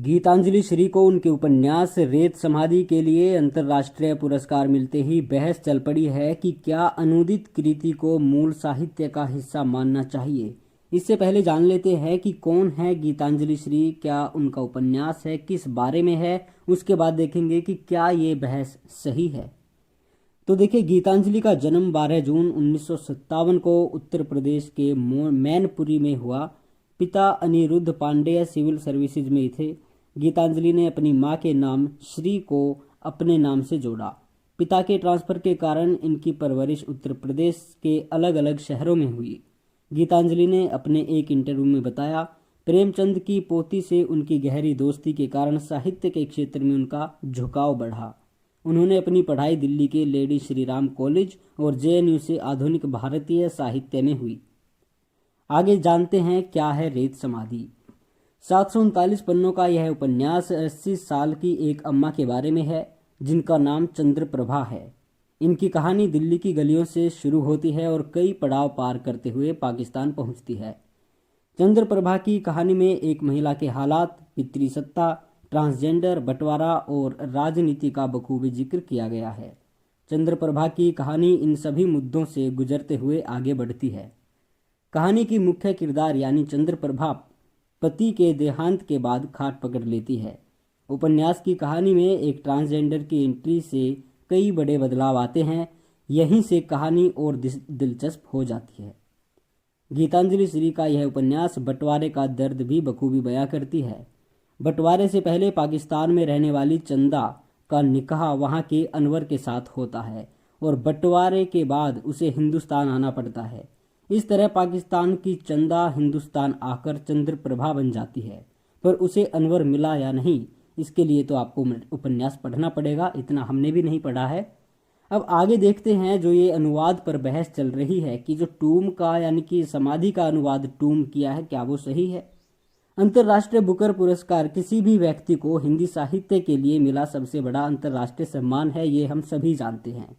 गीतांजलि श्री को उनके उपन्यास रेत समाधि के लिए अंतर्राष्ट्रीय पुरस्कार मिलते ही बहस चल पड़ी है कि क्या अनूदित कृति को मूल साहित्य का हिस्सा मानना चाहिए। इससे पहले जान लेते हैं कि कौन है गीतांजलि श्री, क्या उनका उपन्यास है, किस बारे में है। उसके बाद देखेंगे कि क्या ये बहस सही है। तो देखिए, गीतांजलि का जन्म 12 जून 1957 को उत्तर प्रदेश के मैनपुरी में हुआ। पिता अनिरुद्ध पांडेय सिविल सर्विसेज में थे। गीतांजलि ने अपनी मां के नाम श्री को अपने नाम से जोड़ा। पिता के ट्रांसफर के कारण इनकी परवरिश उत्तर प्रदेश के अलग अलग शहरों में हुई। गीतांजलि ने अपने एक इंटरव्यू में बताया, प्रेमचंद की पोती से उनकी गहरी दोस्ती के कारण साहित्य के क्षेत्र में उनका झुकाव बढ़ा। उन्होंने अपनी पढ़ाई दिल्ली के लेडी श्रीराम कॉलेज और जेएनयू से आधुनिक भारतीय साहित्य में हुई। आगे जानते हैं क्या है रेत समाधि। 739 पन्नों का यह उपन्यास 80 साल की एक अम्मा के बारे में है जिनका नाम चंद्रप्रभा है। इनकी कहानी दिल्ली की गलियों से शुरू होती है और कई पड़ाव पार करते हुए पाकिस्तान पहुंचती है। चंद्रप्रभा की कहानी में एक महिला के हालात, पितृसत्ता, ट्रांसजेंडर, बंटवारा और राजनीति का बखूबी जिक्र किया गया है। चंद्रप्रभा की कहानी इन सभी मुद्दों से गुजरते हुए आगे बढ़ती है। कहानी की मुख्य किरदार यानी चंद्रप्रभा पति के देहांत के बाद खाट पकड़ लेती है। उपन्यास की कहानी में एक ट्रांसजेंडर की एंट्री से कई बड़े बदलाव आते हैं। यहीं से कहानी और दिलचस्प हो जाती है। गीतांजलि श्री का यह उपन्यास बंटवारे का दर्द भी बखूबी बयां करती है। बंटवारे से पहले पाकिस्तान में रहने वाली चंदा का निकाह वहां के अनवर के साथ होता है और बंटवारे के बाद उसे हिंदुस्तान आना पड़ता है। इस तरह पाकिस्तान की चंदा हिंदुस्तान आकर चंद्रप्रभा बन जाती है। पर उसे अनवर मिला या नहीं, इसके लिए तो आपको उपन्यास पढ़ना पड़ेगा। इतना हमने भी नहीं पढ़ा है। अब आगे देखते हैं। जो ये अनुवाद पर बहस चल रही है कि जो टूम का यानी कि समाधि का अनुवाद टूम किया है, क्या वो सही है। अंतर्राष्ट्रीय बुकर पुरस्कार किसी भी व्यक्ति को हिंदी साहित्य के लिए मिला सबसे बड़ा अंतर्राष्ट्रीय सम्मान है, ये हम सभी जानते हैं।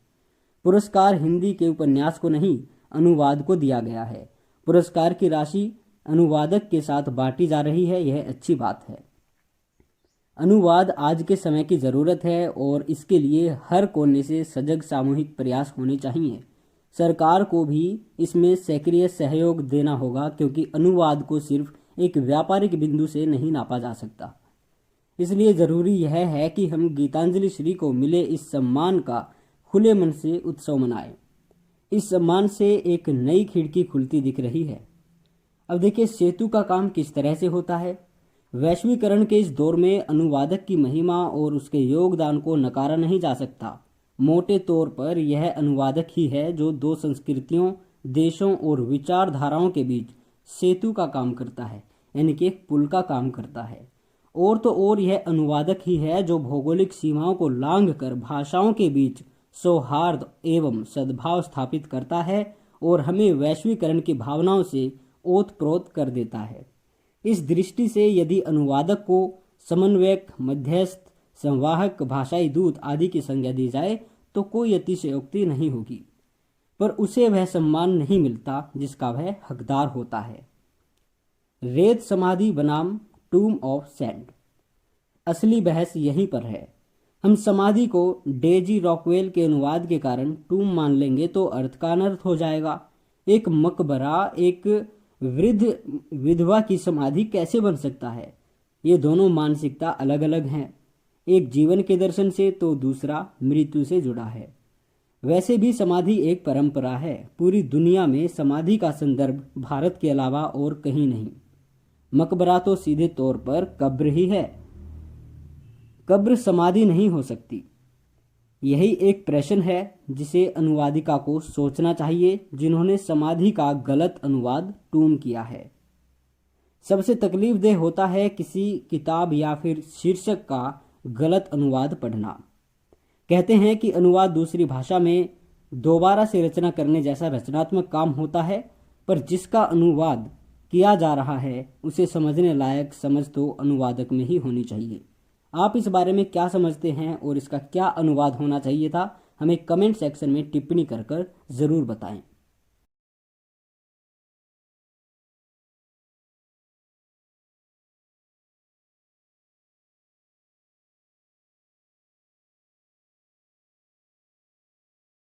पुरस्कार हिंदी के उपन्यास को नहीं, अनुवाद को दिया गया है। पुरस्कार की राशि अनुवादक के साथ बांटी जा रही है, यह अच्छी बात है। अनुवाद आज के समय की जरूरत है और इसके लिए हर कोने से सजग सामूहिक प्रयास होने चाहिए। सरकार को भी इसमें सक्रिय सहयोग देना होगा, क्योंकि अनुवाद को सिर्फ एक व्यापारिक बिंदु से नहीं नापा जा सकता। इसलिए जरूरी यह है कि हम गीतांजलि श्री को मिले इस सम्मान का खुले मन से उत्सव मनाएं। इस सम्मान से एक नई खिड़की खुलती दिख रही है। अब देखिए, सेतु का काम किस तरह से होता है। वैश्वीकरण के इस दौर में अनुवादक की महिमा और उसके योगदान को नकारा नहीं जा सकता। मोटे तौर पर यह अनुवादक ही है जो दो संस्कृतियों, देशों और विचारधाराओं के बीच सेतु का काम करता है, यानी कि एक पुल का काम करता है। और तो और यह अनुवादक ही है जो भौगोलिक सीमाओं को लांघकर भाषाओं के बीच सौहार्द एवं सद्भाव स्थापित करता है और हमें वैश्वीकरण की भावनाओं से ओतप्रोत कर देता है। इस दृष्टि से यदि अनुवादक को समन्वयक, मध्यस्थ, संवाहक, भाषाई दूत आदि की संज्ञा दी जाए तो कोई अतिशयोक्ति नहीं होगी, पर उसे वह सम्मान नहीं मिलता जिसका वह हकदार होता है। रेत समाधि बनाम टूम ऑफ सैंड। असली बहस यहीं पर है। हम समाधि को डेजी रॉकवेल के अनुवाद के कारण टूम मान लेंगे तो अर्थ का अनर्थ हो जाएगा। एक मकबरा एक वृद्ध विधवा की समाधि कैसे बन सकता है। ये दोनों मानसिकता अलग अलग हैं। एक जीवन के दर्शन से तो दूसरा मृत्यु से जुड़ा है। वैसे भी समाधि एक परंपरा है। पूरी दुनिया में समाधि का संदर्भ भारत के अलावा और कहीं नहीं। मकबरा तो सीधे तौर पर कब्र ही है। कब्र समाधि नहीं हो सकती। यही एक प्रश्न है जिसे अनुवादिका को सोचना चाहिए, जिन्होंने समाधि का गलत अनुवाद टूम किया है। सबसे तकलीफदेह होता है किसी किताब या फिर शीर्षक का गलत अनुवाद पढ़ना। कहते हैं कि अनुवाद दूसरी भाषा में दोबारा से रचना करने जैसा रचनात्मक काम होता है, पर जिसका अनुवाद किया जा रहा है उसे समझने लायक समझ तो अनुवादक में ही होनी चाहिए। आप इस बारे में क्या समझते हैं और इसका क्या अनुवाद होना चाहिए था, हमें कमेंट सेक्शन में टिप्पणी कर ज़रूर बताएं।